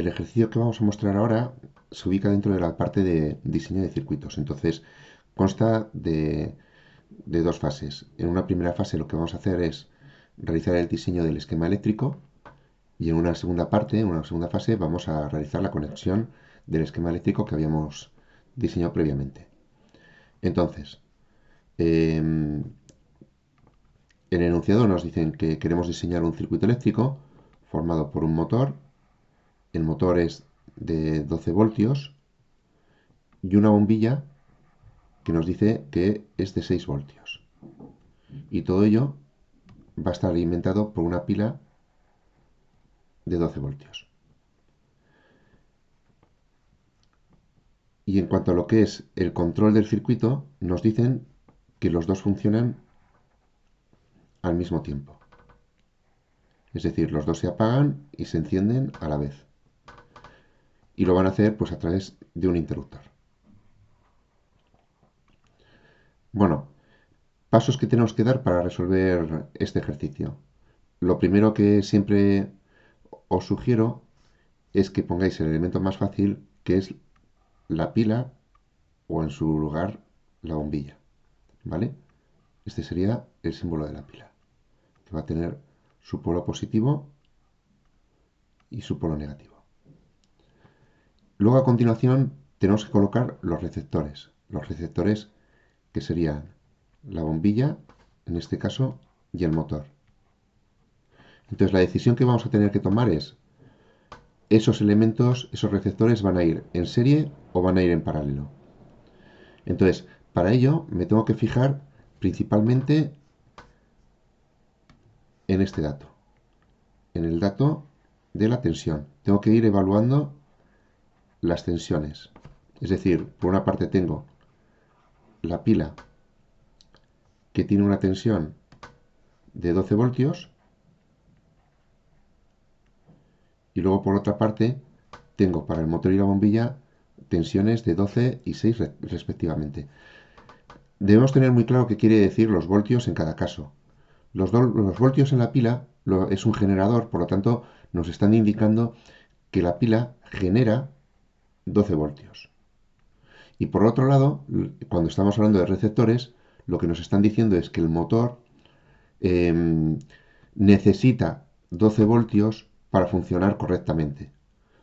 el ejercicio que vamos a mostrar ahora se ubica dentro de la parte de diseño de circuitos. Entonces, consta de dos fases. En una primera fase lo que vamos a hacer es realizar el diseño del esquema eléctrico y en una segunda parte, en una segunda fase, vamos a realizar la conexión del esquema eléctrico que habíamos diseñado previamente. Entonces, en el enunciado nos dicen que queremos diseñar un circuito eléctrico formado por un motor. El motor es de 12 voltios y una bombilla que nos dice que es de 6 voltios. Y todo ello va a estar alimentado por una pila de 12 voltios. Y en cuanto a lo que es el control del circuito, nos dicen que los dos funcionan al mismo tiempo. Es decir, los dos se apagan y se encienden a la vez. Y lo van a hacer pues a través de un interruptor. Bueno, pasos que tenemos que dar para resolver este ejercicio. Lo primero que siempre os sugiero es que pongáis el elemento más fácil, que es la pila o en su lugar la bombilla. ¿Vale? Este sería el símbolo de la pila, que va a tener su polo positivo y su polo negativo. Luego a continuación tenemos que colocar los receptores. Los receptores que serían la bombilla, en este caso, y el motor. Entonces la decisión que vamos a tener que tomar es, esos elementos, esos receptores van a ir en serie o van a ir en paralelo. Entonces, para ello me tengo que fijar principalmente en este dato, en el dato de la tensión. Tengo que ir evaluando las tensiones. Es decir, por una parte tengo la pila que tiene una tensión de 12 voltios y luego por otra parte tengo para el motor y la bombilla tensiones de 12 y 6 respectivamente. Debemos tener muy claro qué quiere decir los voltios en cada caso. Los voltios en la pila es un generador, por lo tanto nos están indicando que la pila genera 12 voltios. Y por otro lado, cuando estamos hablando de receptores, lo que nos están diciendo es que el motor necesita 12 voltios para funcionar correctamente.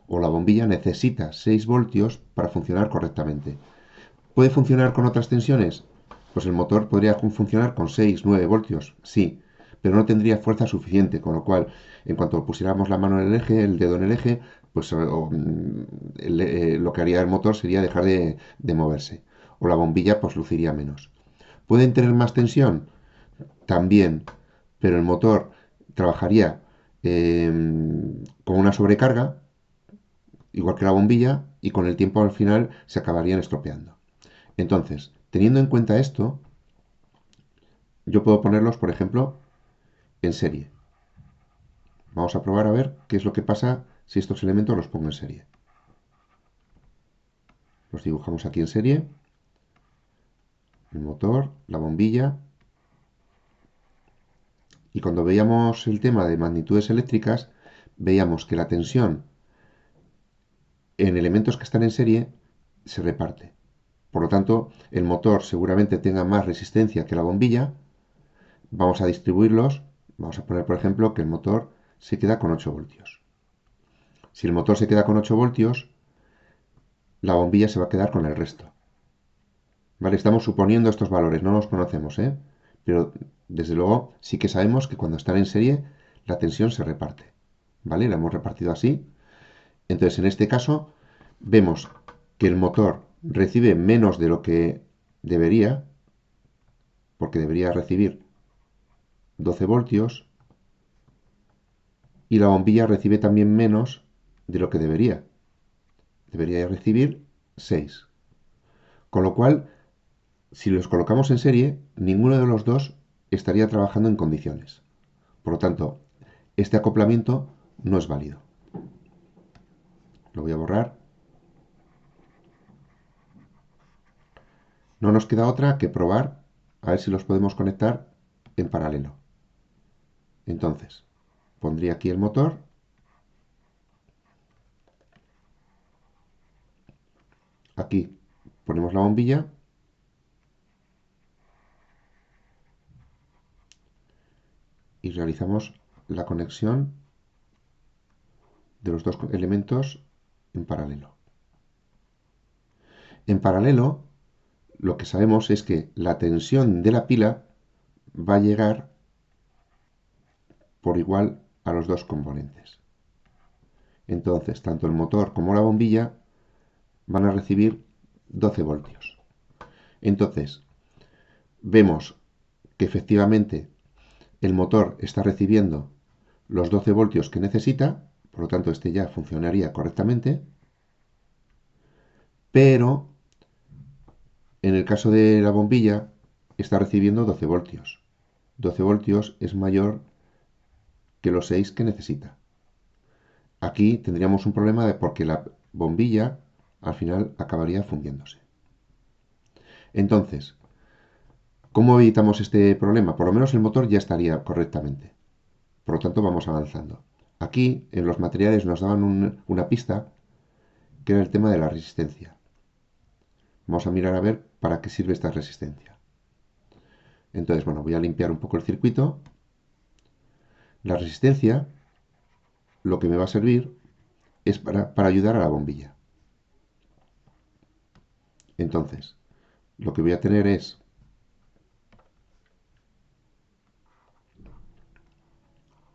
O la bombilla necesita 6 voltios para funcionar correctamente. ¿Puede funcionar con otras tensiones? Pues el motor podría funcionar con 6, 9 voltios, sí, pero no tendría fuerza suficiente, con lo cual, en cuanto pusiéramos la mano en el eje, el dedo en el eje, pues lo que haría el motor sería dejar de moverse. O la bombilla, pues luciría menos. ¿Pueden tener más tensión? También, pero el motor trabajaría con una sobrecarga, igual que la bombilla, y con el tiempo al final se acabarían estropeando. Entonces, teniendo en cuenta esto, yo puedo ponerlos, por ejemplo, en serie. Vamos a probar a ver qué es lo que pasa si estos elementos los pongo en serie. Los dibujamos aquí en serie. El motor, la bombilla. Y cuando veíamos el tema de magnitudes eléctricas, veíamos que la tensión en elementos que están en serie se reparte. Por lo tanto, el motor seguramente tenga más resistencia que la bombilla. Vamos a distribuirlos. Vamos a poner, por ejemplo, que el motor se queda con 8 voltios. Si el motor se queda con 8 voltios, la bombilla se va a quedar con el resto. ¿Vale? Estamos suponiendo estos valores, no los conocemos, ¿eh? Pero desde luego sí que sabemos que cuando están en serie la tensión se reparte. ¿Vale? La hemos repartido así. Entonces, en este caso, vemos que el motor recibe menos de lo que debería, porque debería recibir 12 voltios, y la bombilla recibe también menos de lo que debería. Debería recibir 6. Con lo cual, si los colocamos en serie, ninguno de los dos estaría trabajando en condiciones. Por lo tanto, este acoplamiento no es válido. Lo voy a borrar. No nos queda otra que probar a ver si los podemos conectar en paralelo. Entonces, pondría aquí el motor Aquí ponemos la bombilla y realizamos la conexión de los dos elementos en paralelo. En paralelo, lo que sabemos es que la tensión de la pila va a llegar por igual a los dos componentes. Entonces, tanto el motor como la bombilla van a recibir 12 voltios. Entonces, vemos que efectivamente el motor está recibiendo los 12 voltios que necesita, por lo tanto este ya funcionaría correctamente, pero en el caso de la bombilla está recibiendo 12 voltios. 12 voltios es mayor que los 6 que necesita. Aquí tendríamos un problema de porque la bombilla al final acabaría fundiéndose. Entonces, ¿cómo evitamos este problema? Por lo menos el motor ya estaría correctamente. Por lo tanto, vamos avanzando. Aquí, en los materiales, nos daban una pista que era el tema de la resistencia. Vamos a mirar a ver para qué sirve esta resistencia. Entonces, bueno, voy a limpiar un poco el circuito. La resistencia, lo que me va a servir es para ayudar a la bombilla. Entonces, lo que voy a tener es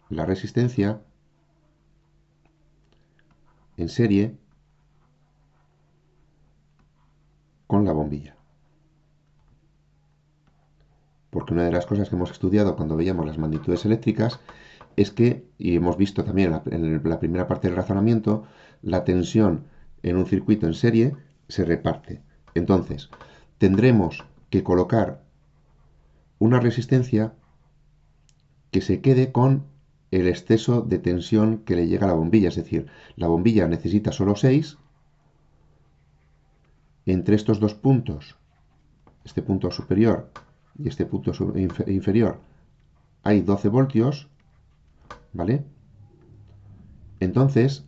la resistencia en serie con la bombilla. Porque una de las cosas que hemos estudiado cuando veíamos las magnitudes eléctricas es que, y hemos visto también en la primera parte del razonamiento, la tensión en un circuito en serie se reparte. Entonces, tendremos que colocar una resistencia que se quede con el exceso de tensión que le llega a la bombilla. Es decir, la bombilla necesita solo 6. Entre estos dos puntos, este punto superior y este punto inferior, hay 12 voltios, ¿vale? Entonces,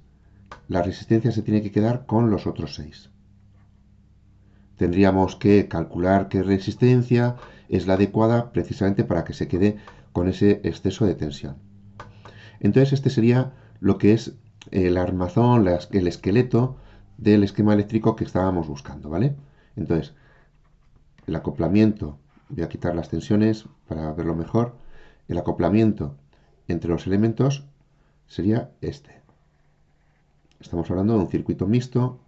la resistencia se tiene que quedar con los otros 6. Tendríamos que calcular qué resistencia es la adecuada precisamente para que se quede con ese exceso de tensión. Entonces, este sería lo que es el armazón, el esqueleto del esquema eléctrico que estábamos buscando, ¿vale? Entonces, el acoplamiento, voy a quitar las tensiones para verlo mejor, el acoplamiento entre los elementos sería este. Estamos hablando de un circuito mixto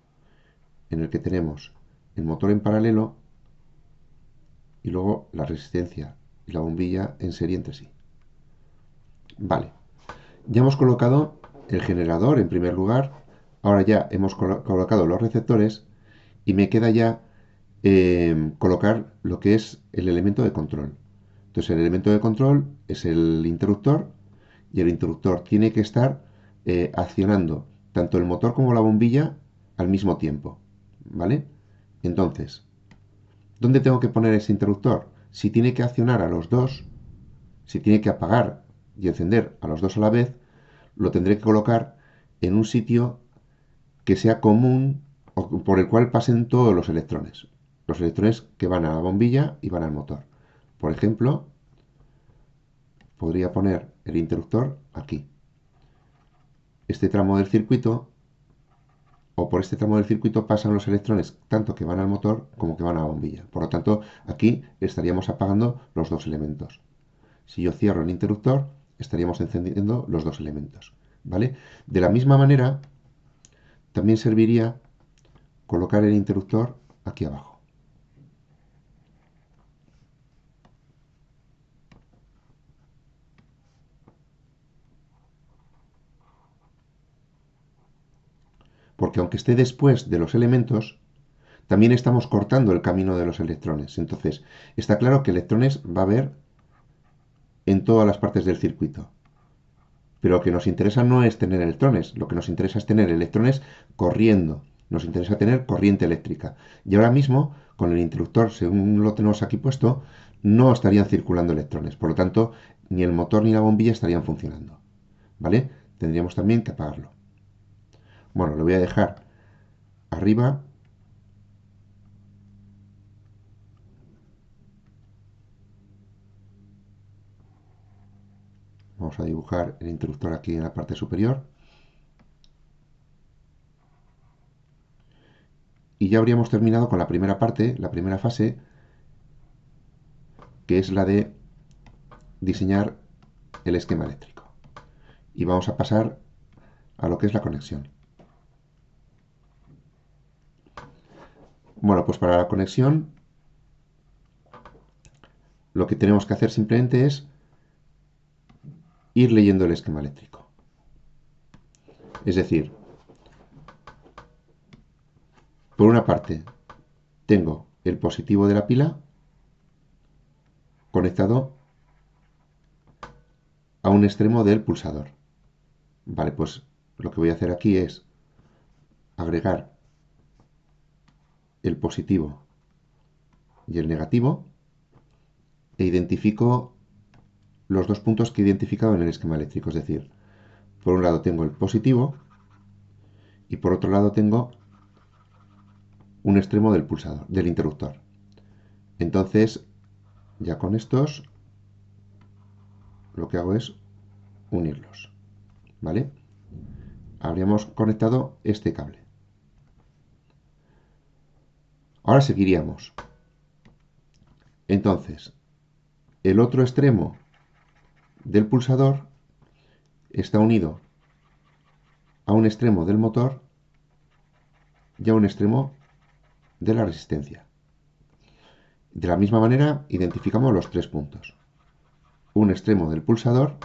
en el que tenemos el motor en paralelo y luego la resistencia y la bombilla en serie entre sí. Vale, ya hemos colocado el generador en primer lugar, ahora ya hemos colocado los receptores y me queda ya colocar lo que es el elemento de control. Entonces el elemento de control es el interruptor y el interruptor tiene que estar accionando tanto el motor como la bombilla al mismo tiempo. ¿Vale? Entonces, ¿dónde tengo que poner ese interruptor? Si tiene que accionar a los dos, si tiene que apagar y encender a los dos a la vez, lo tendré que colocar en un sitio que sea común o por el cual pasen todos los electrones. Los electrones que van a la bombilla y van al motor. Por ejemplo, podría poner el interruptor aquí. Este tramo del circuito, o por este tramo del circuito pasan los electrones tanto que van al motor como que van a la bombilla. Por lo tanto, aquí estaríamos apagando los dos elementos. Si yo cierro el interruptor, estaríamos encendiendo los dos elementos. ¿Vale? De la misma manera, también serviría colocar el interruptor aquí abajo. Porque aunque esté después de los elementos, también estamos cortando el camino de los electrones. Entonces, está claro que electrones va a haber en todas las partes del circuito. Pero lo que nos interesa no es tener electrones, lo que nos interesa es tener electrones corriendo. Nos interesa tener corriente eléctrica. Y ahora mismo, con el interruptor, según lo tenemos aquí puesto, no estarían circulando electrones. Por lo tanto, ni el motor ni la bombilla estarían funcionando. ¿Vale? Tendríamos también que apagarlo. Bueno, lo voy a dejar arriba Vamos a dibujar el interruptor aquí en la parte superior. Y ya habríamos terminado con la primera parte, la primera fase, que es la de diseñar el esquema eléctrico. Y vamos a pasar a lo que es la conexión. Bueno, pues para la conexión lo que tenemos que hacer simplemente es ir leyendo el esquema eléctrico. Es decir, por una parte tengo el positivo de la pila conectado a un extremo del pulsador. Vale, pues lo que voy a hacer aquí es agregar el positivo y el negativo e identifico los dos puntos que he identificado en el esquema eléctrico. Es decir, por un lado tengo el positivo y por otro lado tengo un extremo del pulsador, del interruptor. Entonces, ya con estos, lo que hago es unirlos. ¿Vale? Habríamos conectado este cable. Ahora seguiríamos. Entonces, el otro extremo del pulsador está unido a un extremo del motor y a un extremo de la resistencia. De la misma manera, identificamos los tres puntos. Un extremo del pulsador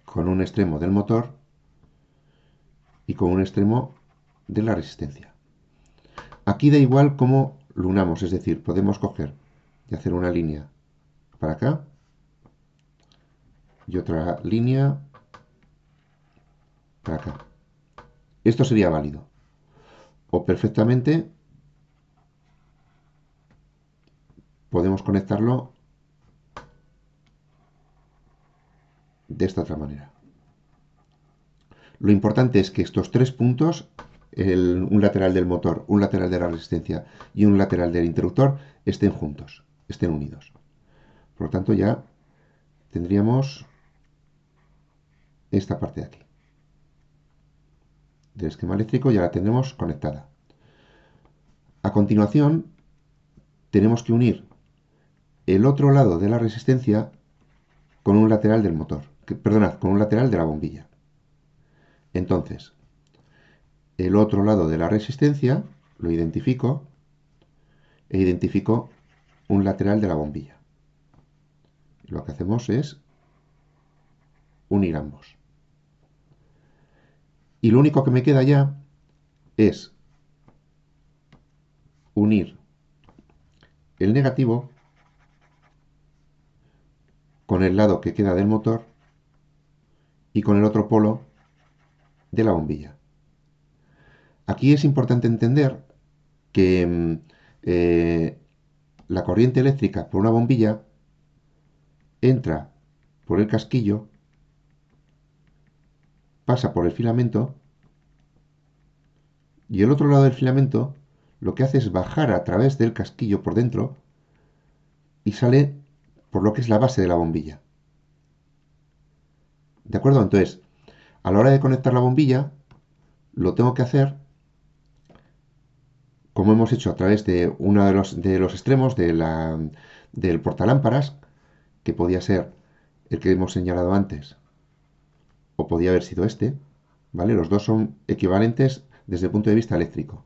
con un extremo del motor y con un extremo de la resistencia. Aquí da igual cómo lo unamos, es decir, podemos coger y hacer una línea para acá y otra línea para acá. Esto sería válido. O perfectamente podemos conectarlo de esta otra manera. Lo importante es que estos tres puntos, un lateral del motor, un lateral de la resistencia y un lateral del interruptor, estén juntos, estén unidos. Por lo tanto, ya tendríamos esta parte de aquí. Del esquema eléctrico ya la tenemos conectada. A continuación, tenemos que unir el otro lado de la resistencia con un lateral del motor. Perdonad, con un lateral de la bombilla. Entonces, el otro lado de la resistencia lo identifico e identifico un lateral de la bombilla. Lo que hacemos es unir ambos. Y lo único que me queda ya es unir el negativo con el lado que queda del motor y con el otro polo de la bombilla. Aquí es importante entender que la corriente eléctrica por una bombilla entra por el casquillo, pasa por el filamento y el otro lado del filamento lo que hace es bajar a través del casquillo por dentro y sale por lo que es la base de la bombilla. ¿De acuerdo? Entonces, a la hora de conectar la bombilla, lo tengo que hacer como hemos hecho a través de uno de los extremos del portalámparas, que podía ser el que hemos señalado antes, o podía haber sido este, ¿vale? Los dos son equivalentes desde el punto de vista eléctrico.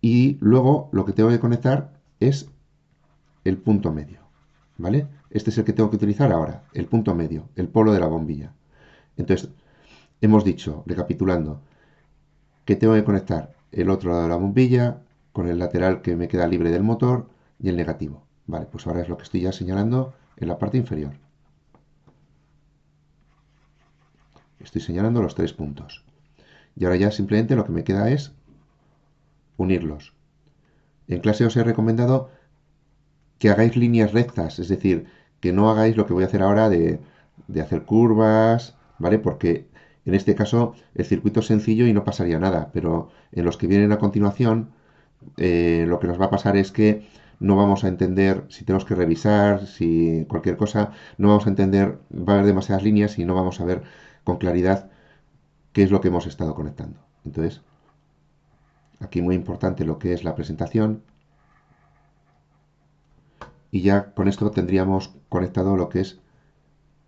Y luego lo que tengo que conectar es el punto medio, ¿vale? Este es el que tengo que utilizar ahora, el punto medio, el polo de la bombilla. Entonces, hemos dicho, recapitulando, que tengo que conectar el otro lado de la bombilla con el lateral que me queda libre del motor y el negativo. Vale, pues ahora es lo que estoy ya señalando en la parte inferior. Estoy señalando los tres puntos. Y ahora ya simplemente lo que me queda es unirlos. En clase os he recomendado que hagáis líneas rectas, es decir, que no hagáis lo que voy a hacer ahora de hacer curvas, ¿vale? Porque en este caso el circuito es sencillo y no pasaría nada, pero en los que vienen a continuación lo que nos va a pasar es que no vamos a entender, si tenemos que revisar, si cualquier cosa, no vamos a entender, va a haber demasiadas líneas y no vamos a ver con claridad qué es lo que hemos estado conectando. Entonces, aquí muy importante lo que es la presentación y ya con esto tendríamos conectado lo que es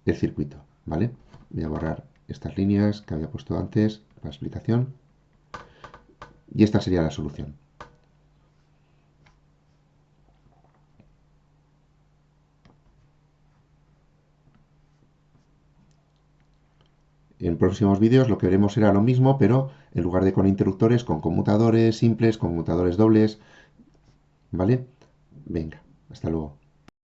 el circuito, ¿vale? Voy a borrar estas líneas que había puesto antes para explicación y esta sería la solución. En próximos vídeos lo que veremos será lo mismo, pero en lugar de con interruptores, con conmutadores simples, conmutadores dobles, ¿vale? Venga, hasta luego.